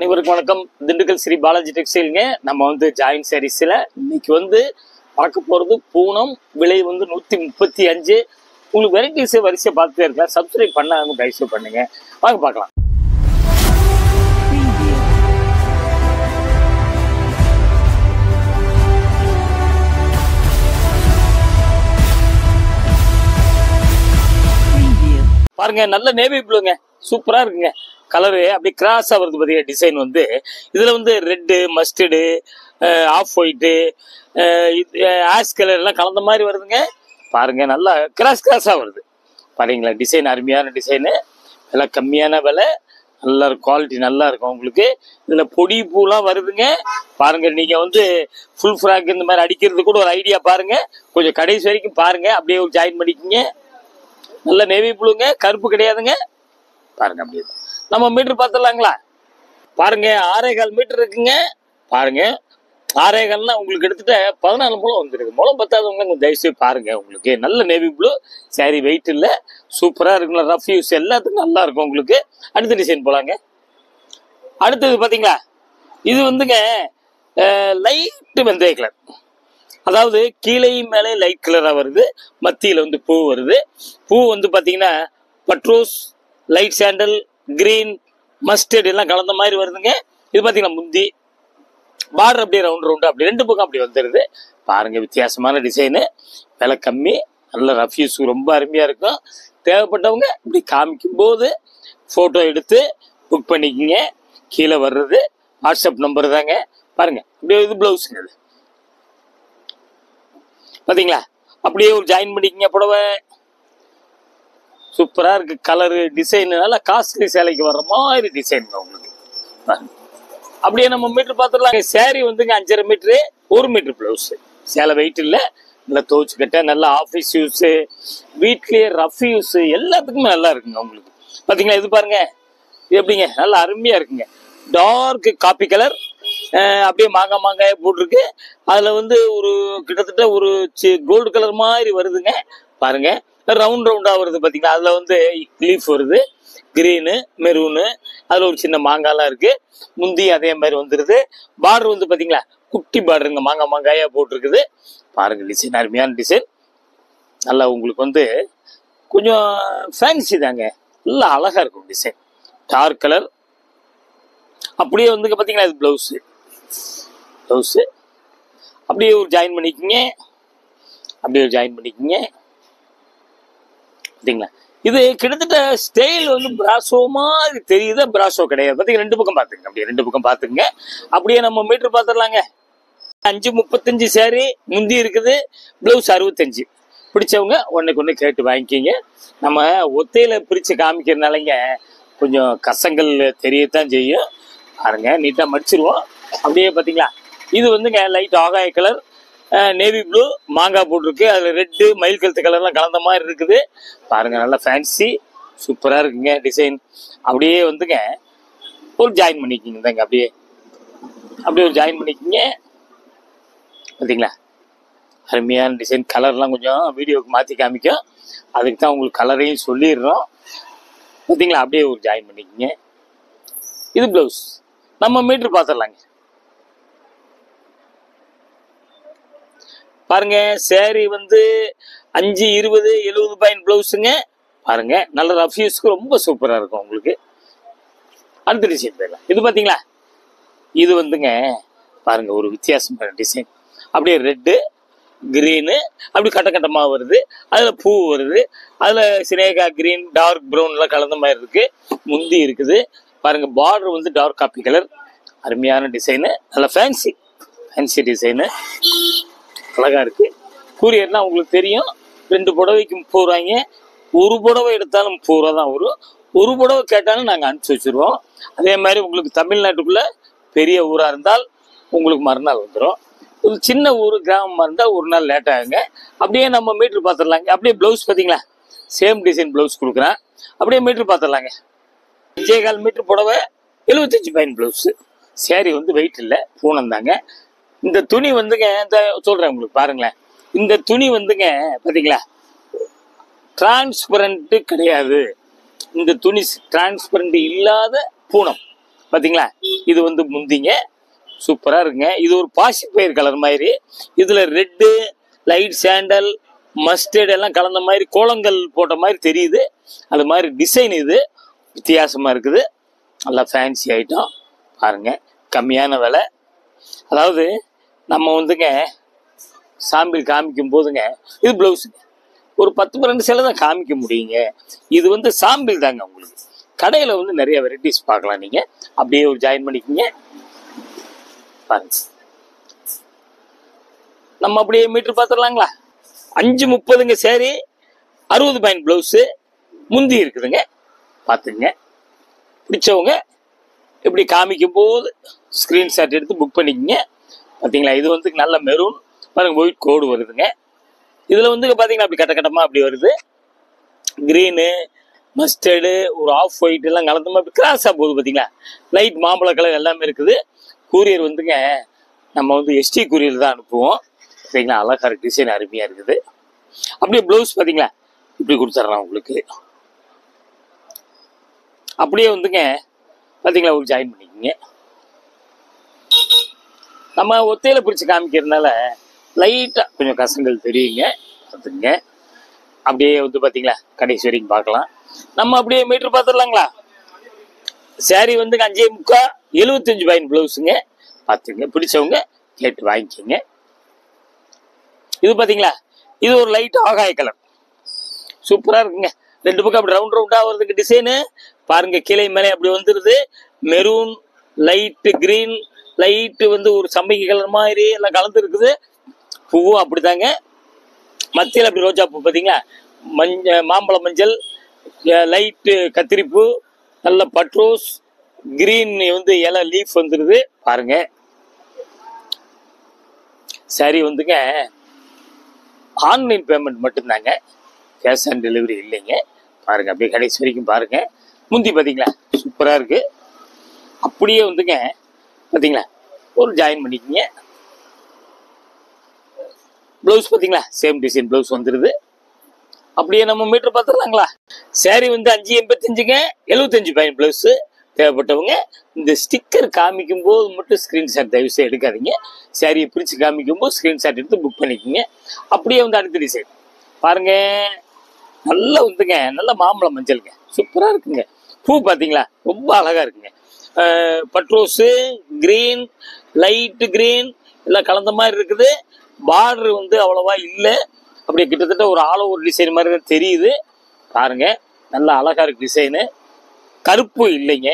அனைவருக்கும் வணக்கம். திண்டுக்கல் ஸ்ரீ பாலாஜி டெக்ஸ்டைலுங்க. நம்ம வந்து ஜாயின் சாரீஸ்ல இன்னைக்கு வந்து பார்க்க போறது பூனம். விலை வந்து 135. உங்களுக்கு வெரைட்டிஸ் வரிசையை பார்த்துட்டே இருக்கலாம். சப்ஸ்கிரைப் பண்ணாங்க தயவுசெய்து பண்ணுங்க. வாங்க பார்க்கலாம். பாருங்க, நல்ல நேவி ப்ளூங்க, சூப்பரா இருக்குங்க. கலரு அப்படி கிராஸா வருது பாத்தீங்க. டிசைன் வந்து இதுல வந்து red, mustard, of white, ash colour எல்லாம் கலந்த மாதிரி வருதுங்க. பாருங்க, நல்லா கிராஸா வருது பாருங்களா. டிசைன் அருமையான டிசைனு, விலை கம்மியான விலை, நல்லா குவாலிட்டி நல்லா இருக்கும் உங்களுக்கு. இதுல பொடி பூலாம் வருதுங்க. பாருங்க, நீங்க வந்து ஃபுல் ஃப்ராக் இந்த மாதிரி அடிக்கிறது கூட ஒரு ஐடியா பாருங்க. கொஞ்சம் கடைசி வரைக்கும் பாருங்க, அப்படியே ஜாயின் பண்ணிக்கிங்க. நல்ல நேவி ப்ளூங்க, கருப்பு கிடையாதுங்க. பாருங்க, அப்படியே நம்ம மீட்டர் பார்த்துடலாங்களா? பாருங்க, 6.25 மீட்டர் இருக்குங்க. பாருங்க, 6.25 உங்களுக்கு எடுத்துட்டு 14 முழம் வந்துருக்கு. முழம் பத்தாதவங்க கொஞ்சம் தயவுசெய்து பாருங்க. உங்களுக்கு நல்ல நேவி ப்ளூ சாரி, வெயிட் இல்லை, சூப்பரா இருக்குங்களா. ரஃப் யூஸ் எல்லாத்துக்கும் நல்லா இருக்கும் உங்களுக்கு. அடுத்த டிசைன் போலாங்க. அடுத்தது பாத்தீங்களா, இது வந்துங்க லைட் வெந்தய கலர். அதாவது கீழே மேலே லைட் கலரா வருது, மத்தியில வந்து பூ வருது. பூ வந்து பாத்தீங்கன்னா பட்ரோஸ், லைட் சாண்டல், கிரீன், மஸ்டர்ட் எல்லாம் கலந்த மாதிரி வருதுங்க. இது பாத்தீங்கன்னா முந்தி பார்டர் அப்படியே ரவுண்ட் அப்படி ரெண்டு பக்கம் அப்படி வந்துருது. பாருங்க, வித்தியாசமான டிசைனு, விலை கம்மி, நல்ல ரஃப் யூஸ் ரொம்ப அருமையா இருக்கும். தேவைப்பட்டவங்க இப்படி காமிக்கும் போது போட்டோ எடுத்து புக் பண்ணிக்கிங்க. கீழே வர்றது வாட்ஸ்அப் நம்பர் தாங்க. பாருங்க, அப்படியே இது பிளவுஸுங்க. இது பாத்தீங்களா, அப்படியே ஒரு ஜாயின் பண்ணிக்கங்க. புடவை சூப்பரா இருக்கு. கலரு, டிசைன் நல்லா காஸ்ட்லி சேலைக்கு வர்ற மாதிரி டிசைன் உங்களுக்கு. அப்படியே நம்ம மீட்டர் பார்த்துடலாம். சேரீ வந்துங்க 5.5 மீட்டரு, 1 மீட்டர் பிளவுஸ். சேலை வெயிட் இல்லை, நல்லா துவச்சு கட்ட, நல்லா ஆஃபீஸ் யூஸ், வீட்லயே ரஃப் யூஸ் எல்லாத்துக்குமே நல்லா இருக்குங்க உங்களுக்கு. பாத்தீங்களா, இது பாருங்க, இது எப்படிங்க, நல்லா அருமையா இருக்குங்க. டார்க் காப்பி கலர், அப்படியே மாங்காய போட்டிருக்கு. அதுல வந்து ஒரு கிட்டத்தட்ட ஒரு கோல்டு கலர் மாதிரி வருதுங்க. பாருங்க, ரவுண்டா வருது பாத்தீங்களா. அதுல வந்து லீஃப் வருது, கிரீனு, மெரூனு, அதுல ஒரு சின்ன மாங்காலாம் இருக்கு. முந்தி அதே மாதிரி வந்துருது. பார்டர் வந்து பாத்தீங்களா குட்டி பார்டருங்க, மாங்காயா போட்டிருக்குது. பாருங்க, டிசைன் அருமையான டிசைன். நல்லா உங்களுக்கு வந்து கொஞ்சம் ஃபேன்சி தாங்க, நல்லா அழகா இருக்கும் டிசைன். Dark colour. அப்படியே வந்து பாத்தீங்களா, இது பிளவுஸ் அப்படியே ஒரு ஜாயின் பண்ணிக்கிங்க. அப்படியே ஒரு ஜாயின் பண்ணிக்கிங்க. பாத்தீங்களா, இது கிட்டத்தட்ட ஸ்டைல் வந்து பிராசோ மாதிரி தெரியுது, பிராசோ கிடையாது. பாத்தீங்க, ரெண்டு பக்கம் பாத்துங்க, அப்படியே ரெண்டு பக்கம் பாத்துங்க. அப்படியே நம்ம மீட்டர் பாத்துடலாங்க. 5.35 சாரி, முந்தி இருக்குது, பிளவுஸ் 65. பிடிச்சவங்க ஒன்னுக்கு கேட்டு வாங்கிக்கிங்க. நம்ம ஒத்தையில பிரிச்சு காமிக்கிறதுனாலங்க கொஞ்சம் கசங்கள் தெரியத்தான் செய்யும். பாருங்க, நீட்டா மடிச்சிருவோம். அப்படியே பாத்தீங்களா, இது வந்துங்க லைட் ஆகாய கலர், நேவி ப்ளூ, மாங்காய் போட்டிருக்கு. அதுல ரெட்டு, மயில் கழுத்து கலர்லாம் கலந்த மாதிரி இருக்குது. பாருங்க, நல்லா ஃபேன்சி சூப்பரா இருக்குங்க டிசைன். அப்படியே வந்துங்க ஒரு ஜாயின் பண்ணிக்கிங்க தாங்க. அப்படியே ஒரு ஜாயின் பண்ணிக்கிங்க. பார்த்தீங்களா, அருமையான டிசைன். கலர்லாம் கொஞ்சம் வீடியோவுக்கு மாற்றி காமிக்கும், அதுக்கு தான் உங்களுக்கு கலரையும் சொல்லிடுறோம். பார்த்தீங்களா, அப்படியே ஒரு ஜாயின் பண்ணிக்கிங்க. இது பிளவுஸ். நம்ம மீட்டர் பார்த்துடலாங்க. பாருங்க, சேரீ வந்து 5.20, 70 பாயிண்ட் பிளவுஸுங்க. பாருங்க, நல்ல ரஃப் யூஸ்க்கு ரொம்ப சூப்பரா இருக்கும் உங்களுக்கு. அடுத்த டிசைன் போயிடலாம். இது பாத்தீங்களா, இது வந்துங்க பாருங்க ஒரு வித்தியாசமான டிசைன். அப்படியே ரெட்டு, கிரீனு, அப்படி கட்டமா வருது. அதுல பூ வருது. அதுல சினேகா கிரீன், டார்க் ப்ரௌன் எல்லாம் கலந்த மாதிரி இருக்கு. முந்தி இருக்குது. பாருங்க, பார்டர் வந்து டார்க் காப்பி கலர், அருமையான டிசைனு, நல்ல ஃபேன்சி டிசைனு, அழகா இருக்கு. கூரியர்னா உங்களுக்கு தெரியும், 2 புடவைக்கு 30 ரூபாய்ங்க. ஒரு புடவை எடுத்தாலும் 30 ரூபா தான் வரும். ஒரு புடவை கேட்டாலும் நாங்கள் அனுப்பிச்சி வச்சிருவோம். அதே மாதிரி உங்களுக்கு தமிழ்நாட்டுக்குள்ள பெரிய ஊரா இருந்தால் உங்களுக்கு மறுநாள் வந்துடும். ஒரு சின்ன ஊர் கிராமமா இருந்தால் ஒரு நாள் லேட் ஆகுங்க. அப்படியே நம்ம மீட்டர் பார்த்துடலாங்க. அப்படியே பிளவுஸ் பார்த்தீங்களா, சேம் டிசைன் பிளவுஸ் கொடுக்குறேன். அப்படியே மீட்டர் பார்த்துடலாங்க. 5.25 மீட்டர் புடவை, 75 பாயிண்ட் பிளவுஸ். சேரீ வந்து வெயிட் இல்லை, பூனம் தாங்க. இந்த துணி வந்துங்க, இந்த சொல்றேன் உங்களுக்கு பாருங்களேன். இந்த துணி வந்துங்க பாத்தீங்களா, டிரான்ஸ்பரண்ட் கிடையாது. இந்த துணி டிரான்ஸ்பரண்ட் இல்லாத பூனம். பார்த்தீங்களா? இது வந்து முந்திங்க, சூப்பராக இருக்குங்க. இது ஒரு பாசிப்பயிர் கலர் மாதிரி, இதில் ரெட்டு, லைட் சாண்டல், மஸ்டர்ட் எல்லாம் கலந்த மாதிரி கோலங்கள் போட்ட மாதிரி தெரியுது. அது மாதிரி டிசைன் இது வித்தியாசமாக இருக்குது. நல்லா ஃபேன்சி ஐட்டம் பாருங்கள், கம்மியான விலை. அதாவது நம்ம வந்துங்க சாம்பிள் காமிக்கும் போதுங்க, இது ப்ளவுஸுங்க ஒரு 10-12 சேலை தான் காமிக்க முடியுங்க. இது வந்து சாம்பிள் தாங்க. உங்களுக்கு கடையில் வந்து நிறைய வெரைட்டிஸ் பார்க்கலாம். நீங்கள் அப்படியே ஒரு ஜாயின் பண்ணிக்கிங்க பாருங்க. நம்ம அப்படியே மீட்டர் பார்த்துடலாங்களா? 5:30ங்க சேரீ, 60 பாயிண்ட் ப்ளவுஸு, முந்தி இருக்குதுங்க. பார்த்துங்க, பிடிச்சவங்க இப்படி காமிக்கும் போது ஸ்க்ரீன்ஷாட் எடுத்து புக் பண்ணிக்கோங்க. பார்த்தீங்களா? இது வந்து நல்ல மெரூன் பாருங்க, ஒயிட் கோடு வருதுங்க. இதில் வந்து பார்த்தீங்கன்னா அப்படி கட்ட கட்டமாக அப்படி வருது. க்ரீனு, மஸ்டர்டு, ஒரு ஆஃப் ஒயிட் எல்லாம் கலந்தமா அப்படி கிராஸாக போகுது. பார்த்தீங்களா? லைட் மாம்பழ கலர் எல்லாமே இருக்குது. கூரியர் வந்துங்க நம்ம வந்து எஸ்டி கூரியர் தான் அனுப்புவோம். பார்த்தீங்களா? அழகாக இருக்கு, டிசைன் அருமையாக இருக்குது. அப்படியே ப்ளவுஸ் பார்த்தீங்களா இப்படி கொடுத்துட்றேன் உங்களுக்கு. அப்படியே வந்துங்க பார்த்தீங்களா ஒரு ஜாயின் பண்ணிக்கோங்க. நம்ம ஒத்தையில் பிடிச்சி காமிக்கிறதுனால லைட்டாக கொஞ்சம் கசங்கள் தெரியுங்க. பார்த்துங்க, அப்படியே வந்து பார்த்தீங்களா கடைசி வரைக்கும் பார்க்கலாம். நம்ம அப்படியே மீட்டர் பார்த்துடலாங்களா? சாரி வந்து 5:45, 75 பாயிண்ட் ப்ளவுஸுங்க. பார்த்துங்க, பிடிச்சவங்க கேட்டு வாங்கிக்கோங்க. இது பார்த்தீங்களா, இது ஒரு லைட் ஆகாய கலர், சூப்பராக இருக்குங்க. 2 பக்கம் அப்படி ரவுண்ட் ரவுண்டாக வருதுங்க டிசைனு. பாருங்க, கீழே மேலே அப்படி வந்துடுது. மெரூன், லைட்டு கிரீன், லைட்டு வந்து ஒரு சம்பங்கி கலர் மாதிரி எல்லாம் கலந்து இருக்குது. பூவும் அப்படித்தாங்க. மத்தியில் அப்படி ரோஜா பூ பார்த்தீங்களா, மாம்பழ மஞ்சள், லைட்டு கத்திரிப்பூ, நல்ல பட்ரோஸ், கிரீன் வந்து இலை லீஃப் வந்துடுது. பாருங்க, சரி வந்துங்க ஆன்லைன் பேமெண்ட் மட்டும்தாங்க, கேஷ் ஆன் டெலிவரி இல்லைங்க. பாருங்க, அப்படியே கடைசி வரைக்கும் பாருங்க. முந்தி பார்த்தீங்களா சூப்பராக இருக்கு. அப்படியே வந்துங்க பார்த்தீங்களா ஒரு ஜாயின் பண்ணிக்கோங்க. ப்ளவுஸ் பார்த்தீங்களா சேம் டிசைன் ப்ளவுஸ் வந்துடுது. அப்படியே நம்ம மீட்டர் பார்த்துடலாங்களா? சாரி வந்து 5:85ங்க, 75 பாயிண்ட் ப்ளவுஸு. தேவைப்பட்டவங்க இந்த ஸ்டிக்கர் காமிக்கும் போது மட்டும் ஸ்க்ரீன்ஷாட் தயவுசெய்து எடுக்காதீங்க. சாரியை பிரித்து காமிக்கும் போது ஸ்க்ரீன்ஷாட் எடுத்து புக் பண்ணிக்கோங்க. அப்படியே வந்து அடுத்த டிசைன் பாருங்க, நல்லா வந்துங்க நல்ல மாம்பழ மஞ்சளுங்க, சூப்பராக இருக்குங்க. பூ பார்த்தீங்களா ரொம்ப அழகாக இருக்குங்க. பட்ரோஸு, கிரீன், லைட்டு கிரீன் எல்லாம் கலந்த மாதிரி இருக்குது. பார்டர் வந்து அவ்வளோவா இல்லை, அப்படியே கிட்டத்தட்ட ஒரு ஆல் ஓவர் டிசைன் மாதிரி தான் தெரியுது. பாருங்க, நல்லா அழகாக இருக்கு டிசைனு. கருப்பு இல்லைங்க,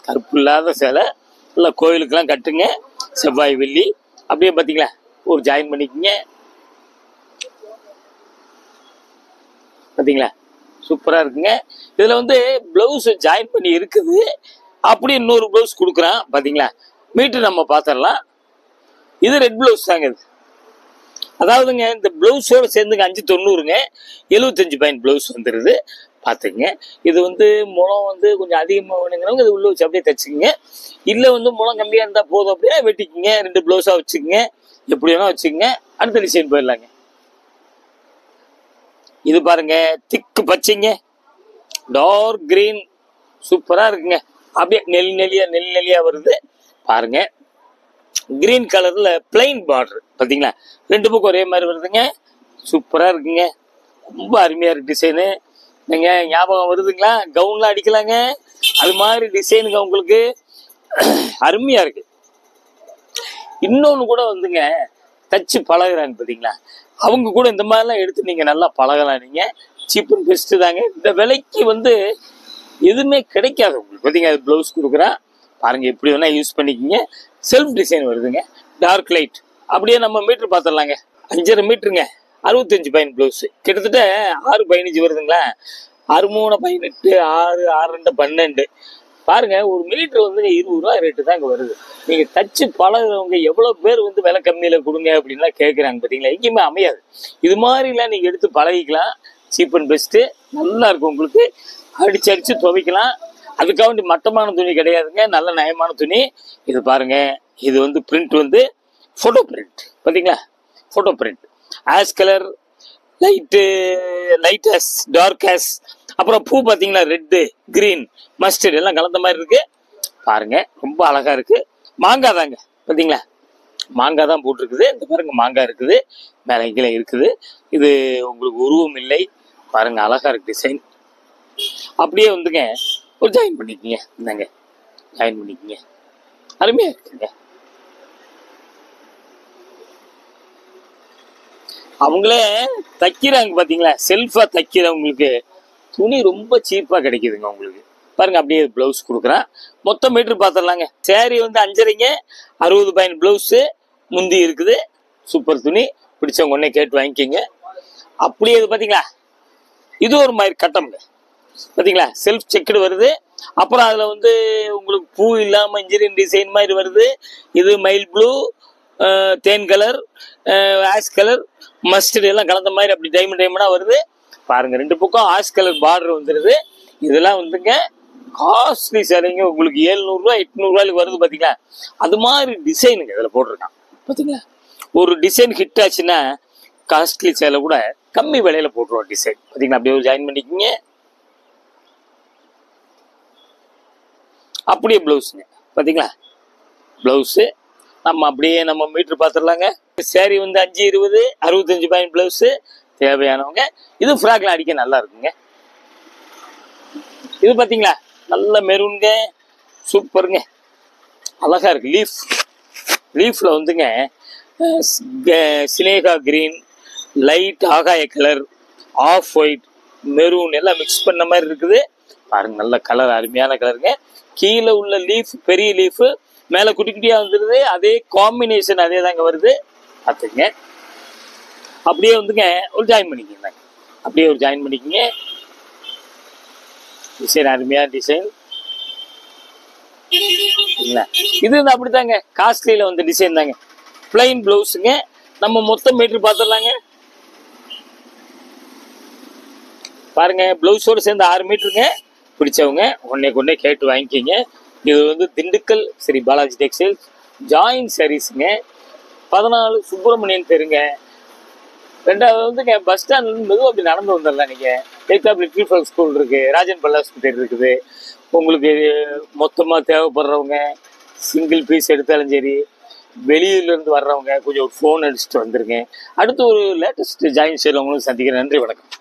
கருப்பு இல்லாத சேலை. நல்லா கோயிலுக்கெல்லாம் கட்டுங்க, செவ்வாய் வெள்ளி. அப்படியே பார்த்தீங்களா ஒரு ஜாயின் பண்ணிக்கோங்க. பார்த்தீங்களா சூப்பராக இருக்குங்க. இதில் வந்து ப்ளவுஸ் ஜாயின் பண்ணி இருக்குது. அப்படியே இன்னொரு ப்ளவுஸ் கொடுக்குறான். பார்த்தீங்களா? மீட்டர் நம்ம பார்த்துடலாம். இது ரெட் ப்ளவுஸ் தாங்க. இது அதாவதுங்க இந்த ப்ளவுஸோடு சேர்ந்துங்க 5:90ங்க, 75 பாயிண்ட் ப்ளவுஸ் வந்துடுது. பார்த்துங்க, இது வந்து முளம் வந்து கொஞ்சம் அதிகமாக வேணுங்கிறவங்க இது உள்ள வச்சு அப்படியே தைச்சிக்கங்க. இல்லை வந்து முளம் கம்மியாக இருந்தால் போதும் அப்படியே வெட்டிக்குங்க. 2 ப்ளவுஸாக வச்சுக்கோங்க, எப்படி வேணால் வச்சுக்கோங்க. அடுத்த டிசைன் போயிடலாங்க. இது பாருங்க, திக்கு பச்சைங்க, டார்க் கிரீன், சூப்பராக இருக்குங்க. அப்படியே நெல்லியா வருது. பாருங்க, கிரீன் கலர்ல பிளைன் பார்டர் பார்த்தீங்களா, 2 பக்கம் ஒரே மாதிரி வருதுங்க. சூப்பராக இருக்குங்க, ரொம்ப அருமையாக இருக்கு டிசைனு. நீங்கள் ஞாபகம் வருதுங்களா? கவுன்லாம் அடிக்கலாங்க, அது மாதிரி டிசைனுங்க உங்களுக்கு அருமையாக இருக்கு. இன்னொன்று கூட வந்துங்க தச்சு பழகுறாங்க பார்த்தீங்களா, அவங்க கூட இந்த மாதிரிலாம் எடுத்து நீங்கள் நல்லா பழகலாம். நீங்கள் சீப் அண்ட் பெஸ்ட்டு தாங்க. இந்த விலைக்கு வந்து எதுவுமே கிடைக்காது உங்களுக்கு. பார்த்தீங்க, அது ப்ளவுஸ் கொடுக்குறேன் பாருங்க, எப்படி வேணால் யூஸ் பண்ணிக்கிங்க. செல்ஃப் டிசைன் வருதுங்க, டார்க் லைட். அப்படியே நம்ம மீட்டர் பார்த்துடலாங்க. 5.5 மீட்டருங்க, 65 point blouse. கிட்டத்தட்ட 6:15 வருதுங்களா. 6:3 18, 6 12 பாருங்க. ஒரு மீட்டர் வந்து 20 ரூபா ரேட்டு தான் இங்கே வருது. நீங்கள் தச்சு பழகிறவங்க எவ்வளோ பேர் வந்து விலை கம்மியில் கொடுங்க அப்படின்லாம் கேட்குறாங்க பார்த்தீங்களா. எங்கேயுமே அமையாது. இது மாதிரிலாம் நீங்கள் எடுத்து பழகிக்கலாம். சீப் அண்ட் பெஸ்ட்டு, நல்லா இருக்கும் உங்களுக்கு. அடிச்சு துவைக்கலாம். அதுக்காக வேண்டி மட்டமான துணி கிடையாதுங்க, நல்ல நயமான துணி. இது பாருங்க, இது வந்து பிரிண்ட் வந்து ஃபோட்டோ பிரிண்ட் பார்த்தீங்களா, photo print. Ash colour, light ash, dark ash, அப்புறம் பூ பார்த்தீங்களா ரெட்டு, கிரீன், மஸ்டர்ட் எல்லாம் கலந்த மாதிரி இருக்கு. பாருங்க ரொம்ப அழகா இருக்கு. மாங்காய் தாங்க, பார்த்தீங்களா? மாங்காய் தான் போட்டிருக்குது. இந்த பாருங்க மாங்காய் இருக்குது, மேலே கீழே இருக்குது. இது உங்களுக்கு உருவம் இல்லை. பாருங்க அழகா இருக்கு டிசைன். அப்படியே வந்துங்க ஒரு ஜாயின் பண்ணிக்கங்க. இந்தாங்க ஜாயின் பண்ணிக்கங்க, அருமையா இருக்குங்க. அவங்களே தைக்கிறாங்க பார்த்தீங்களா, செல்ஃபா தைக்கிறவங்களுக்கு துணி ரொம்ப சீப்பா கிடைக்குதுங்க உங்களுக்கு. பாருங்க அப்படியே பிளவுஸ் கொடுக்குறேன். மொத்தம் மீட்டர் பார்த்துடலாங்க. சேரீ வந்து 5.5ங்க, 60 பாயிண்ட் பிளவுஸு, முந்தி இருக்குது. சூப்பர் துணி, பிடிச்சவங்க ஒன்னே கேட்டு வாங்கிக்கிங்க. அப்படியே இது பார்த்தீங்களா, இது ஒரு மாதிரி கட்டம்ங்க, பார்த்தீங்களா? செல்ஃப் செக்குடு வருது. அப்புறம் அதில் வந்து உங்களுக்கு பூ இல்லாமல் இன்ஜினியரிங் டிசைன் மாதிரி வருது. இது மைல் ப்ளூ, தேன் கலர், ஆஷ் கலர், மஸ்டர்ட் எல்லாம் கலந்த மாதிரி அப்படி டைமண்டாக வருது. பாருங்க ரெண்டு பக்கம் ஆஷ் கலர் பார்டர் வந்துடுது. இதெல்லாம் வந்துங்க காஸ்ட்லி சேலைங்க. உங்களுக்கு 700 800 வருது பார்த்தீங்களா? அது மாதிரி டிசைனுங்க இதில் போட்டிருக்கான், பார்த்தீங்களா? ஒரு டிசைன் ஹிட் ஆச்சுன்னா காஸ்ட்லி சேலை கூட கம்மி விலையில போட்டுருவோம் டிசைன், பார்த்தீங்களா? அப்படியே ஒரு ஜாயின் பண்ணிக்கிங்க. அப்படியே பிளவுஸுங்க, பார்த்தீங்களா? பிளவுஸு நம்ம அப்படியே நம்ம மீட்டர் பார்த்துடலாங்க. சேரீ வந்து 5.20, 65 பாயிண்ட் பிளவுஸு. தேவையானவங்க இது ஃப்ராக்ல அடிக்க நல்லா இருக்குங்க. இது பார்த்தீங்களா, நல்ல மெரூனுங்க, சூப்பருங்க, அழகா இருக்கு. லீஃப்ல வந்துங்க சினேகா கிரீன், லைட் ஆகாய கலர், ஆஃப் ஒயிட், மெரூன் எல்லாம் மிக்ஸ் பண்ண மாதிரி இருக்குது. பாருங்க நல்ல கலர், அருமையான கலருங்க. கீழே உள்ள லீஃப் பெரிய லீஃபு, மேலே குட்டி குட்டியா வந்துடுது. அதே காம்பினேஷன் அதே தாங்க வருது, பார்த்துங்க. அப்படியே வந்துங்க ஒரு ஜாயின் பண்ணிக்கங்க. அப்படியே ஒரு ஜாயின் பண்ணிக்கங்க. டிசைன் அருமையான டிசைன் இல்ல, இது வந்து அப்படித்தாங்க காஸ்ட்லியில வந்து டிசைன் தாங்க. பிளைன் பிளவுஸுங்க. நம்ம மொத்தம் மீட்டர் பார்த்துடலாங்க. பாருங்க பிளவுஸோடு சேர்ந்து 6 மீட்டருங்க. பிடிச்சவங்க ஒன்னே கேட்டு வாங்கிக்கிங்க. இது வந்து திண்டுக்கல் ஸ்ரீ பாலாஜி டெக்ஸ்டைல்ஸ் ஜாயின் சாரீஸுங்க. 14 சுப்பிரமணியன் தெருங்க. ரெண்டாவது வந்துங்க பஸ் ஸ்டாண்ட்ல மெதுவாக அப்படி நடந்து வந்துடலாம். நீங்கள் எய்தாப் லிட்டில் ஃப்ளவர் ஸ்கூல் இருக்குது, ராஜன் பல்லா ஹாஸ்பிட்டல் இருக்குது. உங்களுக்கு மொத்தமாக தேவைப்படுறவங்க சிங்கிள் பீஸ் எடுத்தாலும் சரி, வெளியூர்லேருந்து வர்றவங்க கொஞ்சம் ஒரு ஃபோன் அடிச்சுட்டு வந்துருங்க. அடுத்து ஒரு லேட்டஸ்ட் ஜாயின் செய்கிறவங்களும் சந்திக்கிறேன். நன்றி, வணக்கம்.